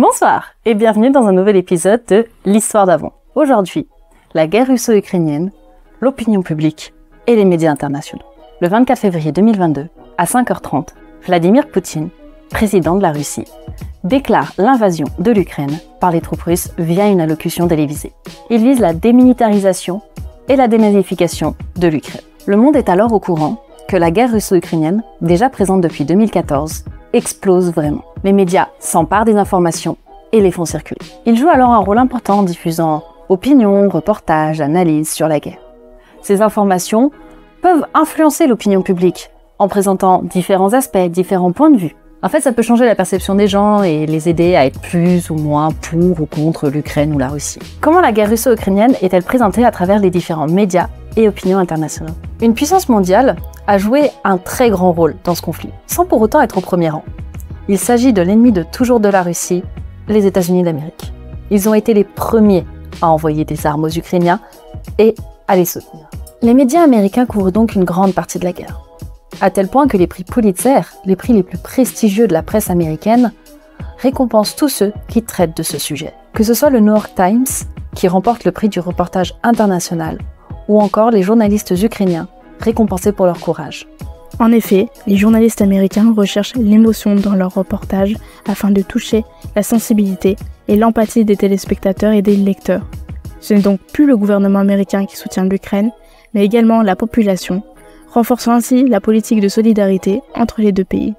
Bonsoir et bienvenue dans un nouvel épisode de l'Histoire d'avant. Aujourd'hui, la guerre russo-ukrainienne, l'opinion publique et les médias internationaux. Le 24 février 2022, à 5h30, Vladimir Poutine, président de la Russie, déclare l'invasion de l'Ukraine par les troupes russes via une allocution télévisée. Il vise la démilitarisation et la dénazification de l'Ukraine. Le monde est alors au courant que la guerre russo-ukrainienne, déjà présente depuis 2014, explose vraiment. Les médias s'emparent des informations et les font circuler. Ils jouent alors un rôle important en diffusant opinions, reportages, analyses sur la guerre. Ces informations peuvent influencer l'opinion publique en présentant différents aspects, différents points de vue. En fait, ça peut changer la perception des gens et les aider à être plus ou moins pour ou contre l'Ukraine ou la Russie. Comment la guerre russo-ukrainienne est-elle présentée à travers les différents médias et opinions internationaux? Une puissance mondiale a joué un très grand rôle dans ce conflit, sans pour autant être au premier rang. Il s'agit de l'ennemi de toujours de la Russie, les États-Unis d'Amérique. Ils ont été les premiers à envoyer des armes aux Ukrainiens et à les soutenir. Les médias américains couvrent donc une grande partie de la guerre, à tel point que les prix Pulitzer, les prix les plus prestigieux de la presse américaine, récompensent tous ceux qui traitent de ce sujet. Que ce soit le New York Times, qui remporte le prix du reportage international, ou encore les journalistes ukrainiens, récompensés pour leur courage. En effet, les journalistes américains recherchent l'émotion dans leurs reportages afin de toucher la sensibilité et l'empathie des téléspectateurs et des lecteurs. Ce n'est donc plus le gouvernement américain qui soutient l'Ukraine, mais également la population, renforçant ainsi la politique de solidarité entre les deux pays.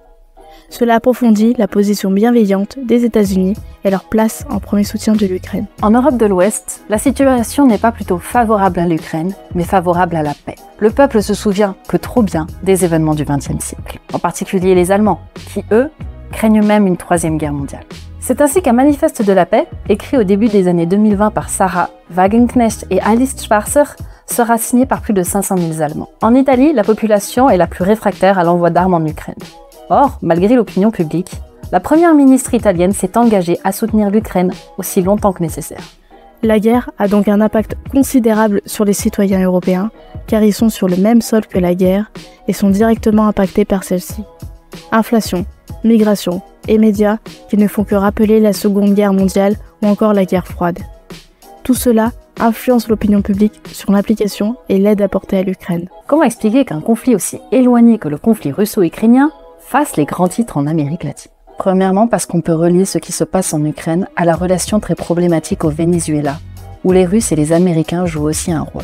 Cela approfondit la position bienveillante des États-Unis et leur place en premier soutien de l'Ukraine. En Europe de l'Ouest, la situation n'est pas plutôt favorable à l'Ukraine, mais favorable à la paix. Le peuple se souvient que trop bien des événements du XXe siècle, en particulier les Allemands, qui eux, craignent même une troisième guerre mondiale. C'est ainsi qu'un manifeste de la paix, écrit au début des années 2020 par Sarah Wagenknecht et Alice Schwarzer, sera signé par plus de 500 000 Allemands. En Italie, la population est la plus réfractaire à l'envoi d'armes en Ukraine. Or, malgré l'opinion publique, la première ministre italienne s'est engagée à soutenir l'Ukraine aussi longtemps que nécessaire. La guerre a donc un impact considérable sur les citoyens européens, car ils sont sur le même sol que la guerre et sont directement impactés par celle-ci. Inflation, migration et médias qui ne font que rappeler la Seconde Guerre mondiale ou encore la guerre froide. Tout cela influence l'opinion publique sur l'implication et l'aide apportée à l'Ukraine. Comment expliquer qu'un conflit aussi éloigné que le conflit russo-ukrainien fasse les grands titres en Amérique latine? Premièrement, parce qu'on peut relier ce qui se passe en Ukraine à la relation très problématique au Venezuela, où les Russes et les Américains jouent aussi un rôle.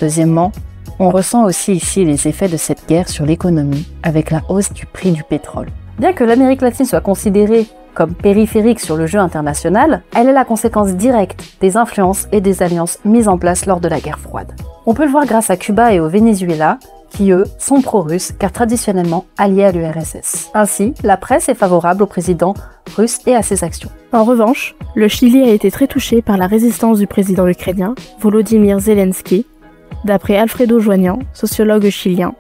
Deuxièmement, on ressent aussi ici les effets de cette guerre sur l'économie avec la hausse du prix du pétrole. Bien que l'Amérique latine soit considérée comme périphérique sur le jeu international, elle est la conséquence directe des influences et des alliances mises en place lors de la guerre froide. On peut le voir grâce à Cuba et au Venezuela, qui eux sont pro-russes car traditionnellement alliés à l'URSS. Ainsi, la presse est favorable au président russe et à ses actions. En revanche, le Chili a été très touché par la résistance du président ukrainien, Volodymyr Zelensky, d'après Alfredo Joignan, sociologue chilien.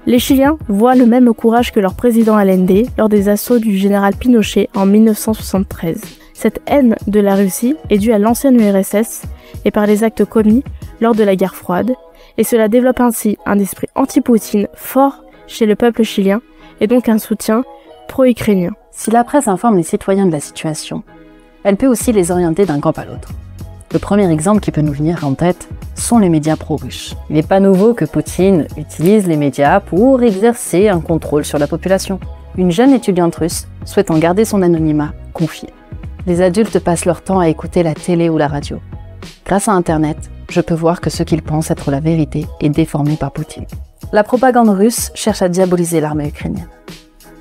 Les Chiliens voient le même courage que leur président Allende lors des assauts du général Pinochet en 1973. Cette haine de la Russie est due à l'ancienne URSS et par les actes commis lors de la guerre froide, et cela développe ainsi un esprit anti-Poutine fort chez le peuple chilien et donc un soutien pro-ukrainien. Si la presse informe les citoyens de la situation, elle peut aussi les orienter d'un camp à l'autre. Le premier exemple qui peut nous venir en tête sont les médias pro-russes. Il n'est pas nouveau que Poutine utilise les médias pour exercer un contrôle sur la population. Une jeune étudiante russe souhaitant garder son anonymat confie. Les adultes passent leur temps à écouter la télé ou la radio. Grâce à Internet, je peux voir que ce qu'ils pensent être la vérité est déformé par Poutine. La propagande russe cherche à diaboliser l'armée ukrainienne.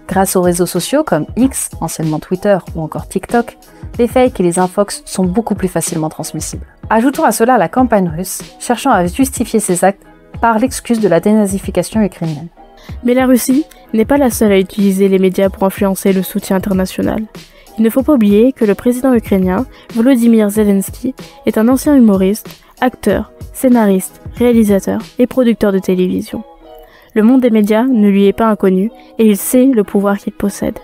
Grâce aux réseaux sociaux comme X, anciennement Twitter ou encore TikTok, les fakes et les infox sont beaucoup plus facilement transmissibles. Ajoutons à cela la campagne russe, cherchant à justifier ses actes par l'excuse de la dénazification ukrainienne. Mais la Russie n'est pas la seule à utiliser les médias pour influencer le soutien international. Il ne faut pas oublier que le président ukrainien, Volodymyr Zelensky, est un ancien humoriste, acteur, scénariste, réalisateur et producteur de télévision. Le monde des médias ne lui est pas inconnu et il sait le pouvoir qu'il possède.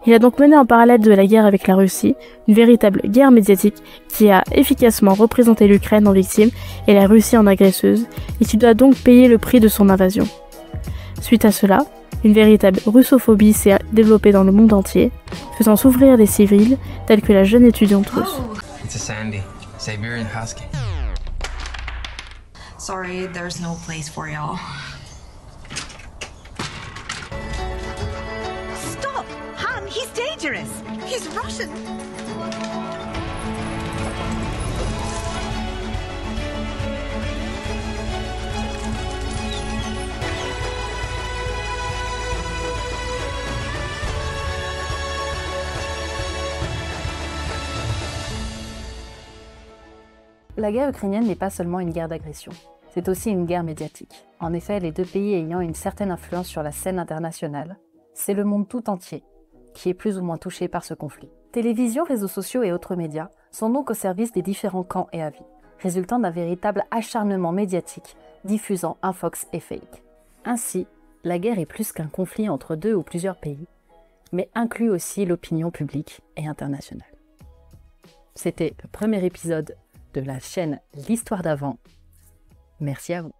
Il a donc mené en parallèle de la guerre avec la Russie une véritable guerre médiatique qui a efficacement représenté l'Ukraine en victime et la Russie en agresseuse et qui doit donc payer le prix de son invasion. Suite à cela, Une véritable russophobie s'est développée dans le monde entier, faisant souffrir les civils tels que la jeune étudiante russe. It's a Sandy, Siberian Husky. Sorry, there's no place for y'all. Stop! Han, he's dangerous! He's Russian! La guerre ukrainienne n'est pas seulement une guerre d'agression, c'est aussi une guerre médiatique. En effet, les deux pays ayant une certaine influence sur la scène internationale, c'est le monde tout entier qui est plus ou moins touché par ce conflit. Télévision, réseaux sociaux et autres médias sont donc au service des différents camps et avis, résultant d'un véritable acharnement médiatique diffusant infox et fake. Ainsi, la guerre est plus qu'un conflit entre deux ou plusieurs pays, mais inclut aussi l'opinion publique et internationale. C'était le premier épisode de la chaîne L'Histoire d'avant. Merci à vous.